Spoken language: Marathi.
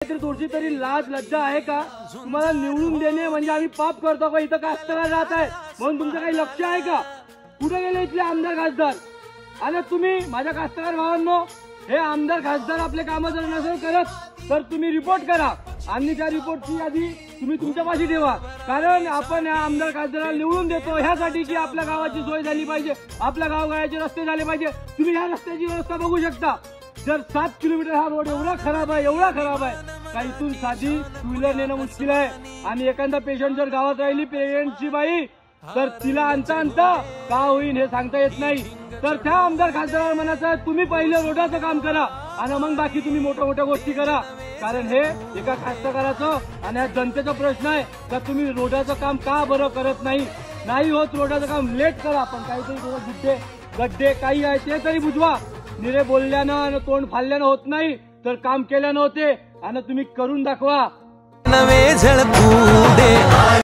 थोडीशी तरी लाज लज्जा आहे का? तुम्हाला निवडून देणे म्हणजे आम्ही पाप करतो का? इथं कास्तकार राहत आहे म्हणून तुमचं काही लक्ष आहे का? कुठे गेले इथले आमदार खासदार? आणि तुम्ही माझ्या कास्तकार भावांनो, हे आमदार खासदार आपले कामं जर नसेल करत तर तुम्ही रिपोर्ट करा आणि त्या रिपोर्टची यादी तुम्ही तुमच्यापाशी ठेवा. कारण आपण या आमदार खासदाराला निवडून देतो ह्यासाठी की आपल्या गावाची सोय झाली पाहिजे, आपल्या गावगाड्याचे रस्ते झाले पाहिजे. तुम्ही ह्या रस्त्याची व्यवस्था बघू शकता. जर 7 किलोमीटर हा रोड एवढा खराब आहे का इथून साधी टू व्हीलर नेणं मुश्किल आहे. आणि एखादा पेशंट जर गावात राहिली पेशंटची बाई तर तिला आणता का होईल हे सांगता येत नाही. तर त्या आमदार खासदाराला म्हणायचं तुम्ही पहिले रोडाचं काम करा आणि मग बाकी तुम्ही मोठ्या गोष्टी करा. कारण हे एका कास्तकाराचं आणि जनतेचा प्रश्न आहे का तुम्ही रोडाचं काम का बरं करत नाही होत रोडाचं काम लेट करा. पण काहीतरी थोडं गड्डे काही आहे ते तरी बुजवा. निरे बोलल्यानं आणि तोंड फाडल्यानं होत नाही तर काम केल्यानं होते आणि तुम्ही करून दाखवा. नवे झळकू